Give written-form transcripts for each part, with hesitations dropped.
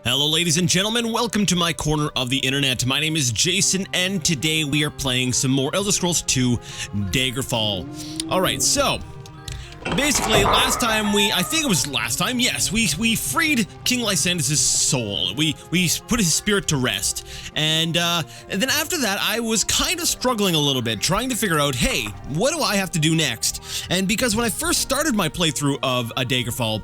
Hello ladies and gentlemen, welcome to my corner of the internet. My name is Jason and today we are playing some more Elder Scrolls 2 Daggerfall. Alright, so basically last time we freed King Lysander's soul. We put his spirit to rest. And then after that I was kind of struggling a little bit, trying to figure out, hey, what do I have to do next? And because when I first started my playthrough of Daggerfall,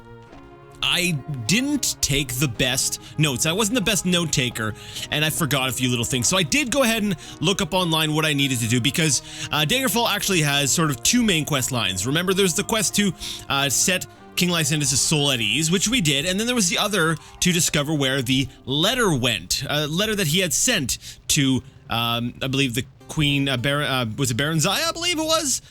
I didn't take the best notes. I wasn't the best note taker, and I forgot a few little things. So I did go ahead and look up online what I needed to do, because Daggerfall actually has sort of two main quest lines. Remember, there's the quest to set King Lysander's soul at ease, which we did, and then there was the other to discover where the letter went. A letter that he had sent to, I believe, the Queen, was it Baron Zaya, I believe it was?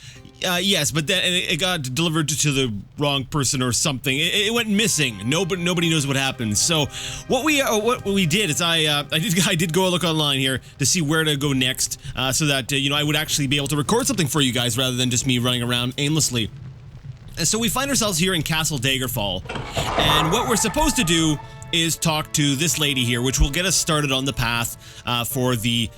Yes, but then it got delivered to the wrong person or something. It went missing. Nobody knows what happened. So what we did is I did go look online here to see where to go next, so that I would actually be able to record something for you guys rather than just me running around aimlessly. And so we find ourselves here in Castle Daggerfall, and what we're supposed to do is talk to this lady here, which will get us started on the path for the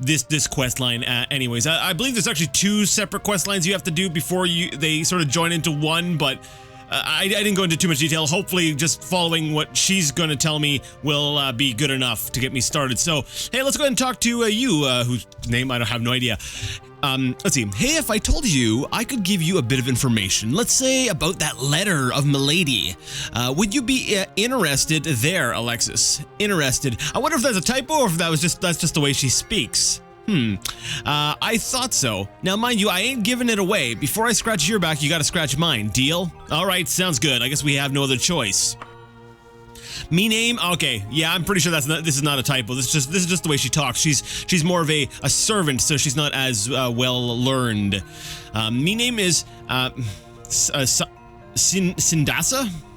this quest line. Anyways, I believe there's actually two separate quest lines you have to do before they sort of join into one, but I didn't go into too much detail. Hopefully just following what she's going to tell me will be good enough to get me started. So, hey, let's go ahead and talk to you, whose name I don't have no idea. Let's see. Hey, if I told you I could give you a bit of information, let's say about that letter of Milady, would you be interested there, Alexis? Interested. I wonder if that's a typo or if that's just the way she speaks. I thought so. Now, mind you, I ain't giving it away. Before I scratch your back, you gotta scratch mine. Deal? Alright, sounds good. I guess we have no other choice. Me name? Okay, yeah, I'm pretty sure this is not a typo. This is just the way she talks. She's more of a servant, so she's not as well learned. Me name is Sindasa?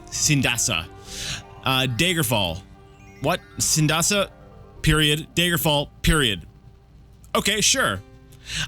Sindasa. Daggerfall. What? Sindasa, period. Daggerfall, period. Okay, sure.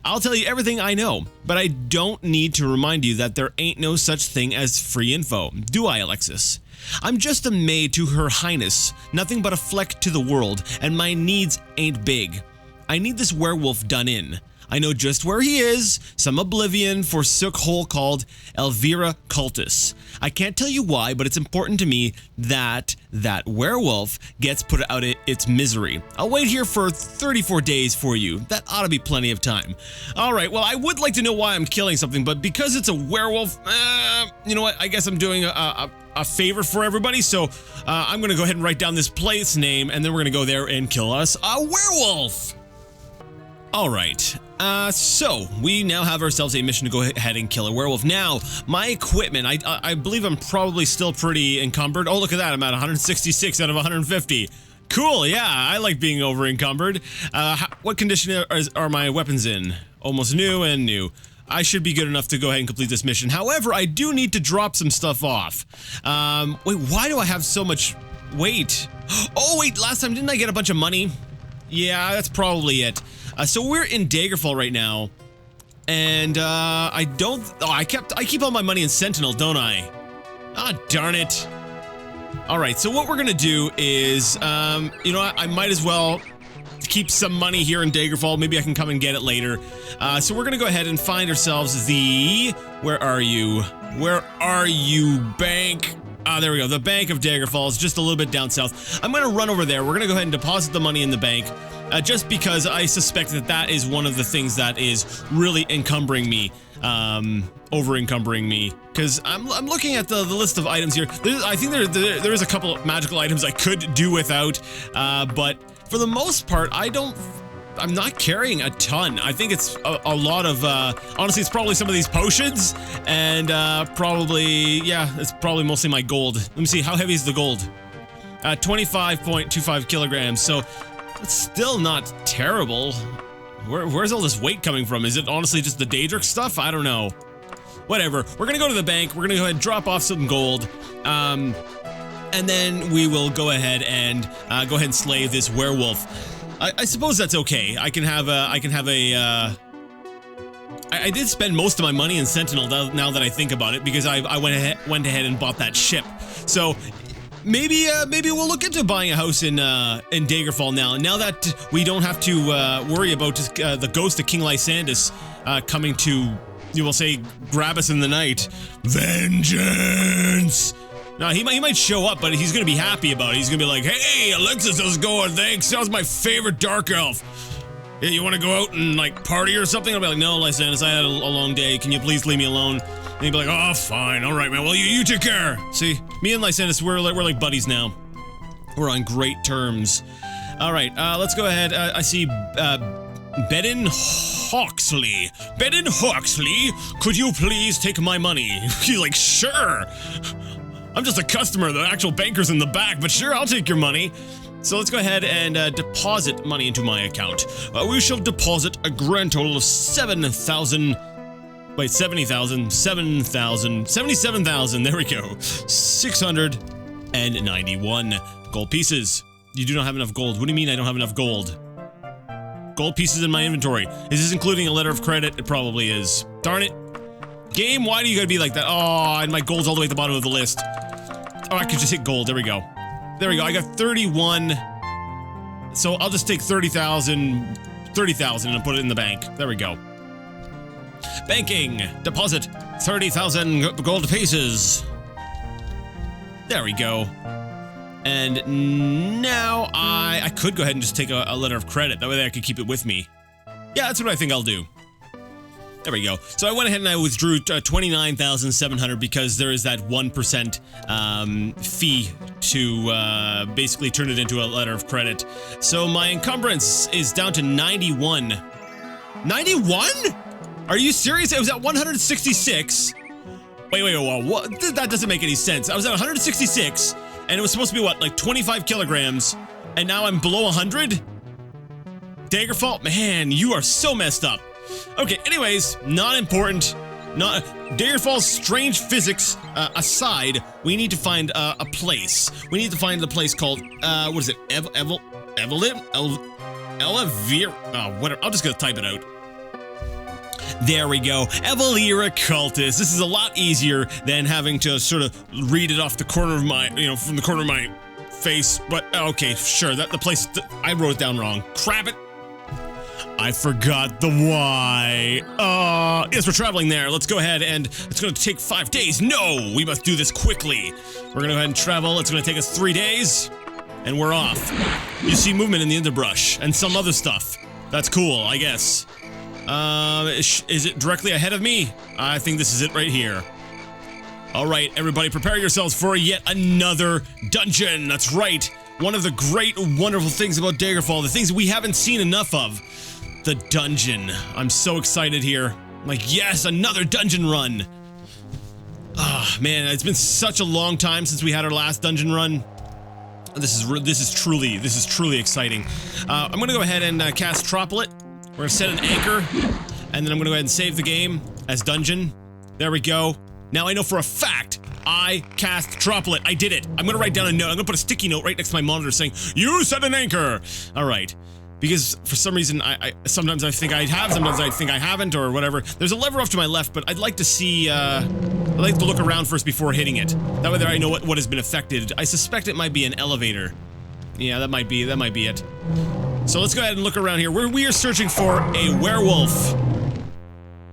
I'll tell you everything I know, but I don't need to remind you that there ain't no such thing as free info, do I, Alexis? I'm just a maid to Her Highness, nothing but a fleck to the world, and my needs ain't big. I need this werewolf done in. I know just where he is, some oblivion forsook hole called Elvira Cultus. I can't tell you why, but it's important to me that that werewolf gets put out of its misery. I'll wait here for 34 days for you. That ought to be plenty of time. Alright, well, I would like to know why I'm killing something, but because it's a werewolf, you know what, I guess I'm doing a favor for everybody, so I'm gonna go ahead and write down this place name, and then we're gonna go there and kill us a werewolf! Alright, so we now have ourselves a mission to go ahead and kill a werewolf. Now, my equipment, I believe I'm probably still pretty encumbered. Oh, look at that, I'm at 166 out of 150. Cool, yeah, I like being over encumbered. What condition are my weapons in? Almost new and new. I should be good enough to go ahead and complete this mission. However, I do need to drop some stuff off. Wait, why do I have so much weight? Oh, wait, last time didn't I get a bunch of money? Yeah, that's probably it. So we're in Daggerfall right now, and I keep all my money in Sentinel, don't I? Ah, darn it. Alright, so what we're gonna do is, you know what, I might as well keep some money here in Daggerfall. Maybe I can come and get it later. So we're gonna go ahead and find ourselves the... Where are you? Where are you, bank? Ah, there we go. The Bank of Daggerfall is just a little bit down south. I'm gonna run over there. We're gonna go ahead and deposit the money in the bank. Just because I suspect that is one of the things that is really encumbering me, over-encumbering me. Because I'm looking at the list of items here. I think there is a couple of magical items I could do without, but for the most part, I'm not carrying a ton. I think it's a lot of, honestly, it's probably some of these potions, and probably, yeah, it's probably mostly my gold. Let me see, how heavy is the gold? 25.25 kilograms, so it's still not terrible. Where's all this weight coming from? Is it honestly just the Daedric stuff? I don't know. Whatever. We're gonna go to the bank. We're gonna go ahead and drop off some gold. And then we will go ahead and slay this werewolf. I suppose that's okay. I did spend most of my money in Sentinel now that I think about it, because I went ahead and bought that ship. So maybe we'll look into buying a house in Daggerfall now that we don't have to worry about the ghost of King Lysandus coming to, you will say, grab us in the night. Vengeance! Now, he might show up, but he's gonna be happy about it. He's gonna be like, hey, Alexis, how's it going? Thanks, that was my favorite dark elf. Yeah, you wanna go out and, like, party or something? I'll be like, no, Lysandus, I had a long day. Can you please leave me alone? And he'd be like, oh, fine, all right, man. Well, you take care. See, me and Lysandus, we're like buddies now. We're on great terms. All right, let's go ahead. I see, Bedin Hawksley. Bedin Hawksley, could you please take my money? He's like, sure. I'm just a customer. The actual banker's in the back, but sure, I'll take your money. So let's go ahead and deposit money into my account. We shall deposit a grand total of 77,000. There we go. 691 gold pieces. You do not have enough gold. What do you mean I don't have enough gold? Gold pieces in my inventory. Is this including a letter of credit? It probably is. Darn it. Game, why do you gotta be like that? Oh, and my gold's all the way at the bottom of the list. Oh, I could just hit gold. There we go. There we go. I got 31. So I'll just take 30,000 and put it in the bank. There we go. Banking. Deposit 30,000 gold pieces. There we go. And now I could go ahead and just take a letter of credit. That way I could keep it with me. Yeah, that's what I think I'll do. There we go. So I went ahead and I withdrew 29,700 because there is that 1% fee to basically turn it into a letter of credit. So my encumbrance is down to 91. 91? Are you serious? It was at 166. Wait, what? That doesn't make any sense. I was at 166, and it was supposed to be, what, like 25 kilograms, and now I'm below 100? Daggerfall? Man, you are so messed up. Okay, anyways, not important. Not Daggerfall's strange physics aside, we need to find a place. We need to find the place called, what is it? Evelyn? Elevir? Oh, whatever. I'm just gonna type it out. There we go. Evelira Cultist. This is a lot easier than having to sort of read it off the corner of my, from the corner of my face. But, okay, sure, the place, I wrote it down wrong. Crap it. I forgot the why. Yes, we're traveling there. Let's go ahead and it's going to take 5 days. No, we must do this quickly. We're going to go ahead and travel. It's going to take us 3 days and we're off. You see movement in the underbrush and some other stuff. That's cool, I guess. Is it directly ahead of me? I think this is it right here. All right, everybody, prepare yourselves for yet another dungeon. That's right. One of the great, wonderful things about Daggerfall, the things we haven't seen enough of. The dungeon. I'm so excited here. I'm like, yes, another dungeon run. Ah, man, it's been such a long time since we had our last dungeon run. This is truly exciting. I'm gonna go ahead and cast Troplet. We're gonna set an anchor, and then I'm gonna go ahead and save the game as dungeon. There we go. Now I know for a fact I cast Troplet. I did it. I'm gonna write down a note. I'm gonna put a sticky note right next to my monitor saying, "You set an anchor." All right. Because for some reason, sometimes I think I have, sometimes I think I haven't, or whatever. There's a lever off to my left, but I'd like to see, I'd like to look around first before hitting it. That way there I know what has been affected. I suspect it might be an elevator. Yeah, that might be it. So let's go ahead and look around here. We are searching for a werewolf.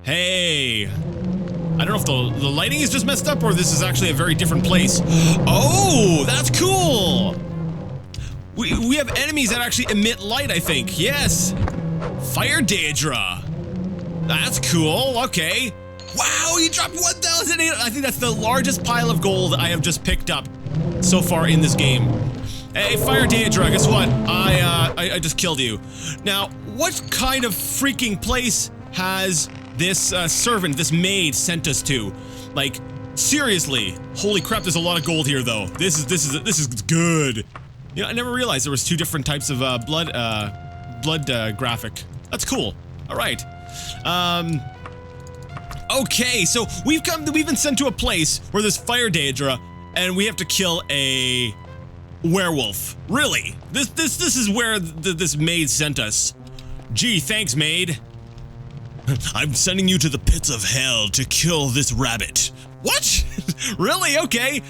Hey. I don't know if the lighting is just messed up or this is actually a very different place. Oh, that's cool. We have enemies that actually emit light, I think. Yes. Fire Daedra. That's cool. Okay. Wow, you dropped 1,800. I think that's the largest pile of gold I have just picked up so far in this game. Hey, Fire Daedra, guess what? I just killed you. Now, what kind of freaking place has this servant, this maid, sent us to? Like, seriously. Holy crap, there's a lot of gold here, though. This is good. You know, I never realized there was 2 different types of blood graphic. That's cool. All right. Okay, so we've been sent to a place where there's Fire Daedra, and we have to kill a werewolf. Really? This is where this maid sent us. Gee, thanks, maid. I'm sending you to the pits of hell to kill this rabbit. What? Really? Okay.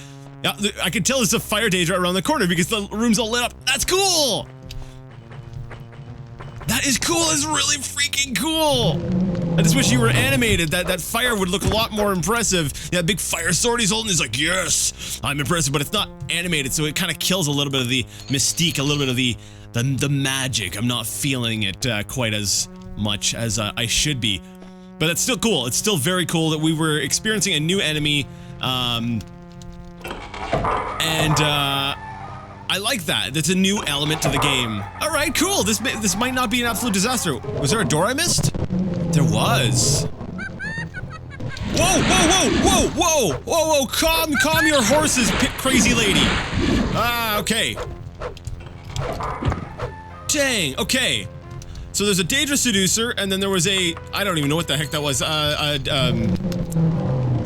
I can tell there's a fire danger around the corner because the room's all lit up. That's cool! That is cool. It's really freaking cool. I just wish you were animated. That fire would look a lot more impressive. Yeah, big fire sword he's holding. He's like, yes, I'm impressive, but it's not animated, so it kind of kills a little bit of the mystique, a little bit of the magic. I'm not feeling it quite as much as I should be. But it's still cool. It's still very cool that we were experiencing a new enemy. I like that. That's a new element to the game. All right, cool. This might not be an absolute disaster. Was there a door I missed? There was. Whoa, whoa, whoa, whoa, whoa, whoa, whoa. Calm your horses, crazy lady. Okay. Dang, okay. So there's a dangerous seducer, and then there was a, I don't even know what the heck that was.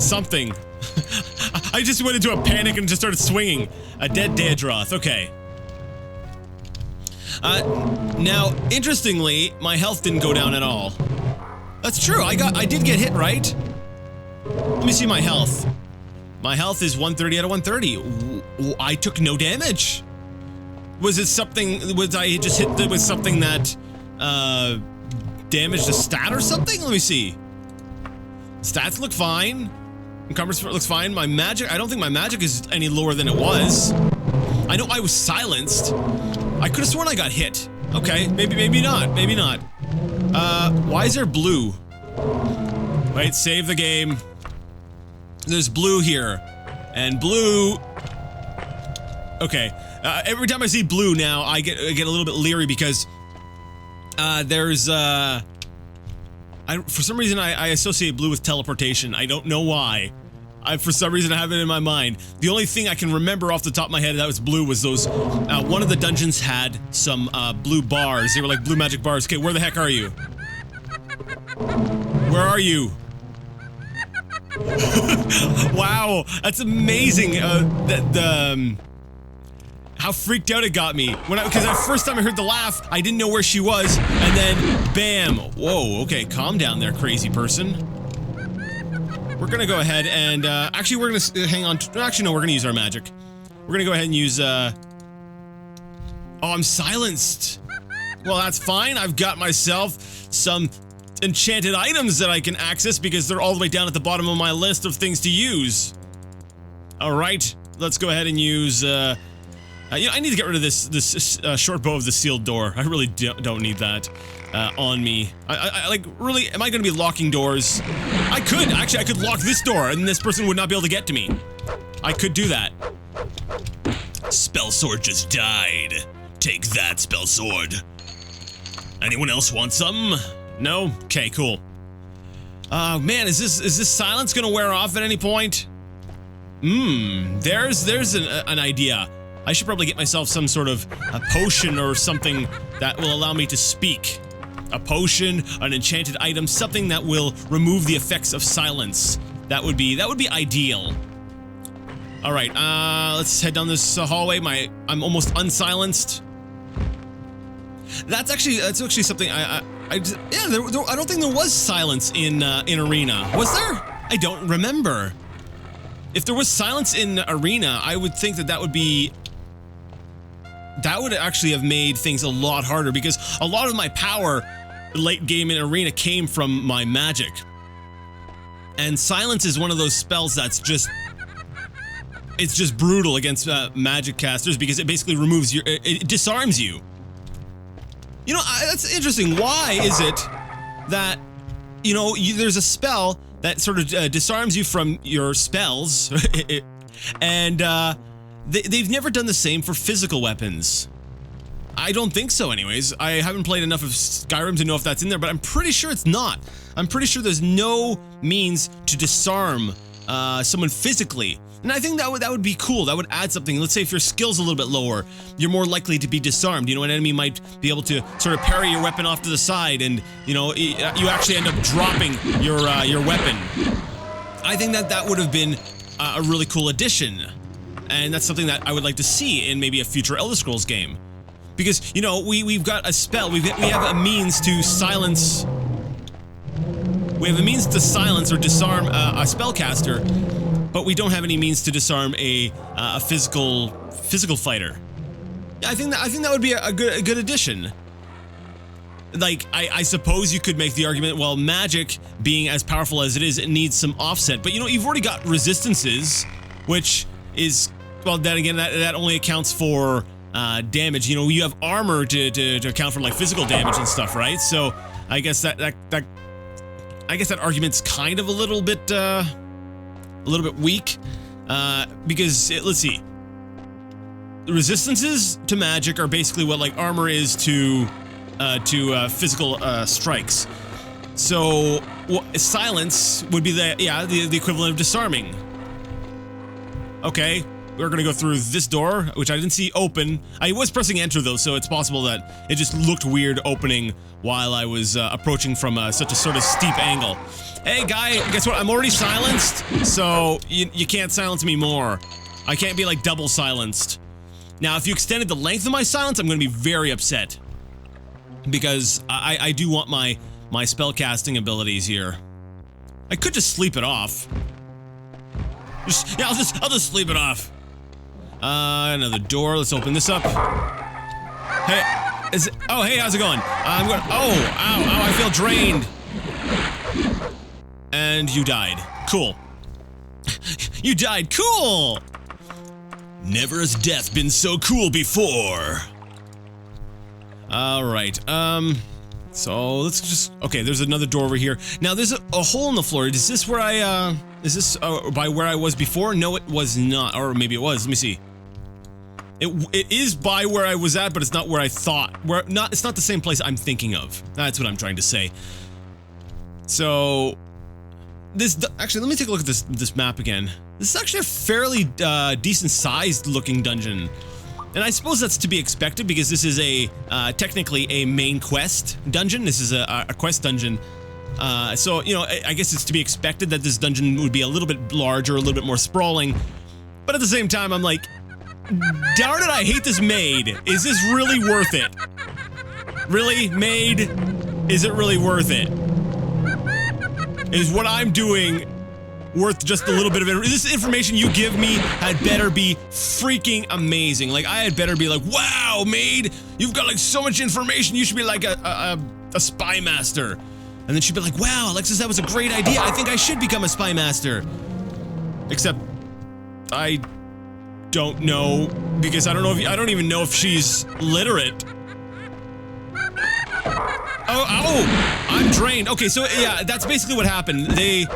Something. I just went into a panic and just started swinging. A dead Daedroth, okay. Now, interestingly, my health didn't go down at all. That's true, I did get hit, right? Let me see my health. My health is 130 out of 130. I took no damage. Was it something, was I just hit with something that, damaged a stat or something? Let me see. Stats look fine. Encumbrance looks fine. My magic, I don't think my magic is any lower than it was. I know I was silenced. I could have sworn I got hit. Okay, maybe not, maybe not. Why is there blue? Wait, save the game. There's blue here. And blue... Okay, every time I see blue now, I get a little bit leery because... there's, for some reason, I associate blue with teleportation. I don't know why. For some reason, I have it in my mind. The only thing I can remember off the top of my head that was blue was those, one of the dungeons had some, blue bars. They were like blue magic bars. Okay, where the heck are you? Where are you? Wow, that's amazing. How freaked out it got me. Because the first time I heard the laugh, I didn't know where she was, and then, bam. Whoa, okay, calm down there, crazy person. We're gonna go ahead and, actually, we're gonna hang on. Actually, no, we're gonna use our magic. We're gonna go ahead and use, oh, I'm silenced. Well, that's fine. I've got myself some enchanted items that I can access because they're all the way down at the bottom of my list of things to use. All right, let's go ahead and use, you know, I need to get rid of this short bow of the sealed door. I really don't need that on me. I like, really, am I going to be locking doors? I could lock this door and this person would not be able to get to me. I could do that. Spell sword just died. Take that, spell sword. Anyone else want some? No? Okay, cool. Man, is this silence going to wear off at any point? There's an idea. I should probably get myself some sort of a potion or something that will allow me to speak. A potion, an enchanted item, something that will remove the effects of silence. That would be ideal. All right, let's head down this hallway. I'm almost unsilenced. That's actually something I don't think there was silence in Arena. Was there? I don't remember. If there was silence in Arena, I would think that would actually have made things a lot harder because a lot of my power late game in Arena came from my magic. And silence is one of those spells that's just, it's just brutal against magic casters because it basically removes it disarms you. You know, that's interesting. Why is it that, you know, there's a spell that sort of disarms you from your spells and they've never done the same for physical weapons. I don't think so anyways. I haven't played enough of Skyrim to know if that's in there, but I'm pretty sure it's not. I'm pretty sure there's no means to disarm someone physically. And I think that would be cool. That would add something. Let's say if your skill's a little bit lower, you're more likely to be disarmed. You know, an enemy might be able to sort of parry your weapon off to the side and, you know, you actually end up dropping your weapon. I think that would have been a really cool addition. And that's something that I would like to see in maybe a future Elder Scrolls game. Because, you know, we've got a spell, we have a means to silence... We have a means to silence or disarm a spellcaster, but we don't have any means to disarm a physical fighter. Yeah, I think that would be a good addition. Like, I suppose you could make the argument, well, magic being as powerful as it is, it needs some offset. But, you know, you've already got resistances, which is, well, then again, that only accounts for damage. You know, you have armor to account for, like, physical damage and stuff, right? So, I guess that argument's kind of a little bit weak, because, let's see. The resistances to magic are basically what, like, armor is to physical strikes. So silence would be the equivalent of disarming. Okay, we're gonna go through this door, which I didn't see open. I was pressing enter though, so it's possible that it just looked weird opening while I was approaching from such a sort of steep angle. Hey guy, guess what? I'm already silenced, so you can't silence me more. I can't be like double silenced. Now, if you extended the length of my silence, I'm gonna be very upset. Because I do want my spellcasting abilities here. I could just sleep it off. I'll just sleep it off. Another door. Let's open this up. Hey, oh, hey, how's it going? I'm going. Oh, ow, I feel drained. And you died. Cool. You died. Cool. Never has death been so cool before. Alright, so let's just, okay, there's another door over here. Now, there's a hole in the floor. Is this where is this by where I was before? No, it was not, or maybe it was, let me see. It is by where I was at, but it's not where I thought, it's not the same place I'm thinking of. That's what I'm trying to say. So, actually, let me take a look at this map again. This is actually a fairly, decent-sized looking dungeon. And I suppose that's to be expected because this is technically a main quest dungeon. This is a quest dungeon. So, you know, I guess it's to be expected that this dungeon would be a little bit larger, a little bit more sprawling. But at the same time, I'm like, darn it, I hate this maid. Is this really worth it? Really, maid? Is it really worth it? Is what I'm doing worth just a little bit of it? This information you give me had better be freaking amazing. Like, I had better be like, wow, maid, you've got like so much information, you should be like a spy master. And then she'd be like, wow, Alexis, that was a great idea. I think I should become a spy master. Except, I don't know, because I don't even know if she's literate. Oh, I'm drained. Okay, so yeah, that's basically what happened. They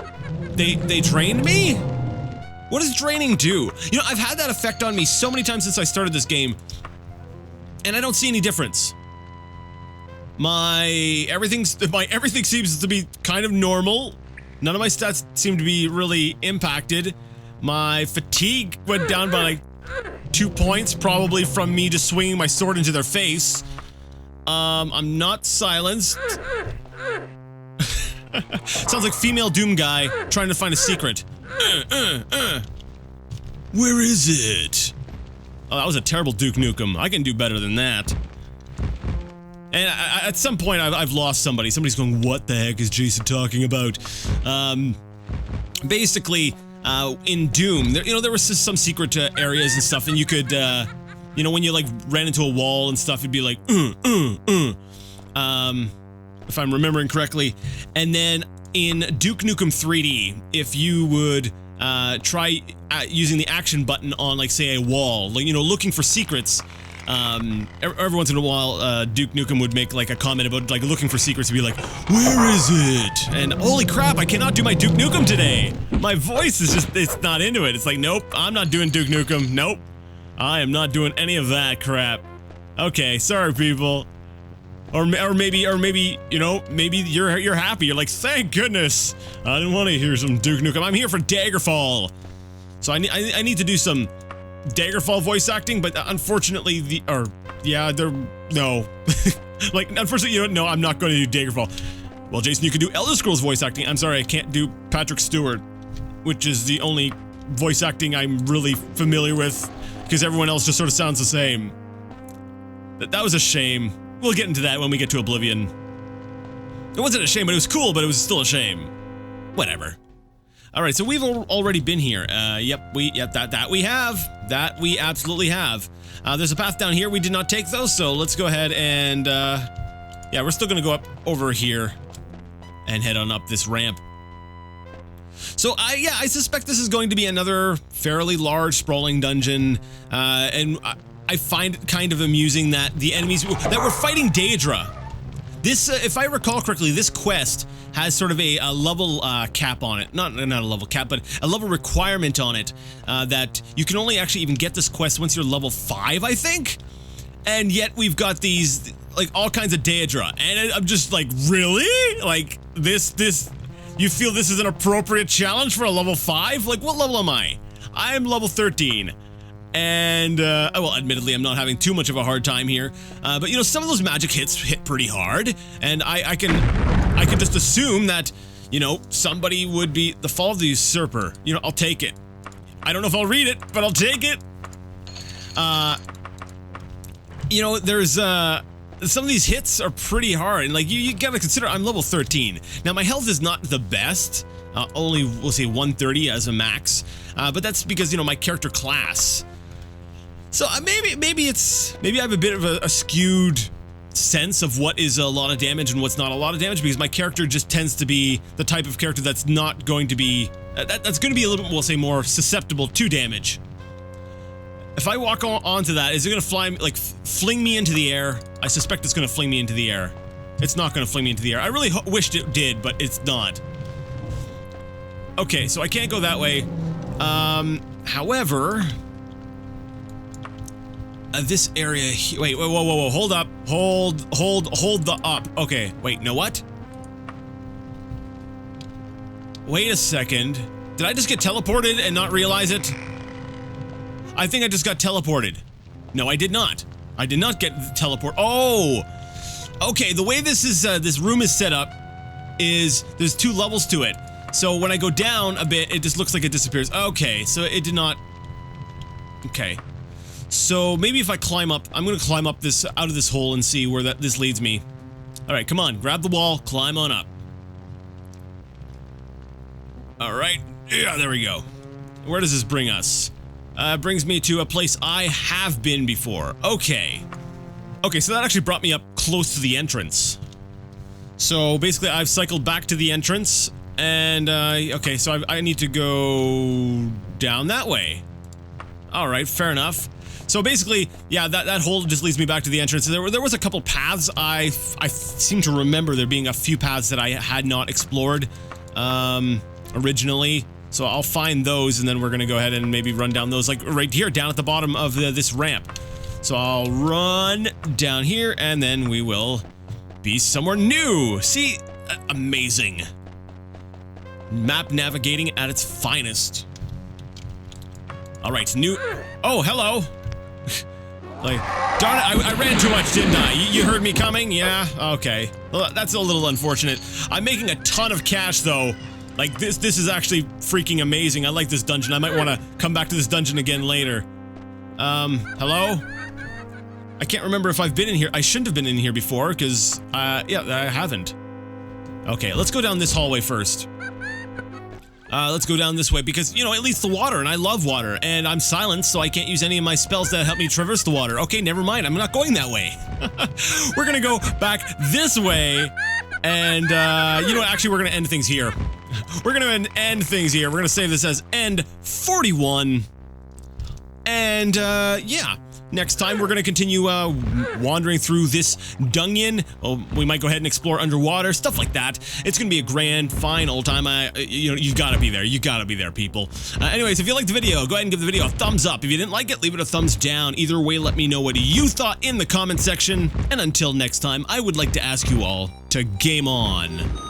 drained me? What does draining do? You know, I've had that effect on me so many times since I started this game, and I don't see any difference. My everything seems to be kind of normal. None of my stats seem to be really impacted. My fatigue went down by like 2 points, probably from me just swinging my sword into their face. I'm not silenced. Sounds like female Doom guy trying to find a secret. Where is it? Oh, that was a terrible Duke Nukem. I can do better than that. And at some point, I've lost somebody. Somebody's going, what the heck is Jason talking about? Basically, in Doom, there was some secret areas and stuff, and you could, you know, when you, like, ran into a wall and stuff, it'd be like, if I'm remembering correctly. And then in Duke Nukem 3D, if you would try using the action button on, like, say, a wall, like, you know, looking for secrets, every once in a while, Duke Nukem would make, like, a comment about, like, looking for secrets and be like, where is it? And holy crap, I cannot do my Duke Nukem today. My voice is just, it's not into it. It's like, nope, I'm not doing Duke Nukem. Nope. I am not doing any of that crap. Okay, sorry, people. Or maybe, you know, maybe you're happy. You're like, thank goodness. I didn't want to hear some Duke Nukem. I'm here for Daggerfall. So I need to do some Daggerfall voice acting, but unfortunately no. Like, unfortunately, you know, no, I'm not going to do Daggerfall. Well, Jason, you can do Elder Scrolls voice acting. I'm sorry, I can't do Patrick Stewart, which is the only voice acting I'm really familiar with, because everyone else just sort of sounds the same. That was a shame. We'll get into that when we get to Oblivion. It wasn't a shame, but it was cool, but it was still a shame. Whatever. All right, so we've already been here. Yep, that we have. That we absolutely have. There's a path down here. We did not take those, so let's go ahead and, yeah, we're still gonna go up over here and head on up this ramp. So I suspect this is going to be another fairly large, sprawling dungeon, and I find it kind of amusing that the enemies that we're fighting Daedra. This, if I recall correctly, this quest has sort of a level cap on it. Not a level cap, but a level requirement on it that you can only actually even get this quest once you're level 5, I think. And yet we've got these, like, all kinds of Daedra. And I'm just like, really? Like, this, you feel this is an appropriate challenge for a level 5? Like, what level am I? I'm level 13. And, well, admittedly, I'm not having too much of a hard time here. But, you know, some of those magic hits hit pretty hard. And I can just assume that, you know, somebody would be the Fall of the Usurper. You know, I'll take it. I don't know if I'll read it, but I'll take it. You know, there's, some of these hits are pretty hard. And, like, you gotta consider I'm level 13. Now, my health is not the best. Only, we'll say 130 as a max. But that's because, you know, my character class. So maybe I have a bit of a skewed sense of what is a lot of damage and what's not a lot of damage, because my character just tends to be the type of character that's not going to be that's going to be a little bit, we'll say, more susceptible to damage. If I walk onto that, is it going to fly, like, fling me into the air? I suspect it's going to fling me into the air. It's not going to fling me into the air. I really wished it did, but it's not. Okay, so I can't go that way. However, this area wait, whoa, hold up, hold the up. Okay, wait, know what? Wait a second. Did I just get teleported and not realize it? I think I just got teleported. No, I did not. I did not get teleport. Oh, okay. The way this room is set up is there's 2 levels to it. So when I go down a bit, it just looks like it disappears. Okay, so it did not. Okay, so maybe if I climb up, I'm gonna climb up this out of this hole and see where this leads me. All right, come on, grab the wall, climb on up. All right, yeah, there we go. Where does this bring us? Brings me to a place I have been before. Okay, so that actually brought me up close to the entrance. So basically, I've cycled back to the entrance. And, okay, so I need to go down that way. All right, fair enough. So basically, yeah, that hole just leads me back to the entrance. There was a couple paths. I seem to remember there being a few paths that I had not explored, originally. So I'll find those, and then we're gonna go ahead and maybe run down those, like right here, down at the bottom of this ramp. So I'll run down here, and then we will be somewhere new. See, amazing. Map navigating at its finest. All right, new. Oh, hello. Like, darn it, I ran too much, didn't I? You heard me coming? Yeah, okay. Well, that's a little unfortunate. I'm making a ton of cash, though. Like, this is actually freaking amazing. I like this dungeon. I might want to come back to this dungeon again later. Hello? I can't remember if I've been in here. I shouldn't have been in here before, because, yeah, I haven't. Okay, let's go down this hallway first. Let's go down this way because, you know, it leads to water, and I love water, and I'm silenced, so I can't use any of my spells that help me traverse the water. Okay, never mind. I'm not going that way. We're gonna go back this way, and, you know what? Actually, we're gonna end things here. We're gonna end things here. We're gonna save this as end 41. And, yeah. Next time, we're going to continue wandering through this dungeon. Oh, we might go ahead and explore underwater, stuff like that. It's going to be a grand, fine old time. You know, you got to be there. You got to be there, people. Anyways, if you liked the video, go ahead and give the video a thumbs up. If you didn't like it, leave it a thumbs down. Either way, let me know what you thought in the comment section. And until next time, I would like to ask you all to game on.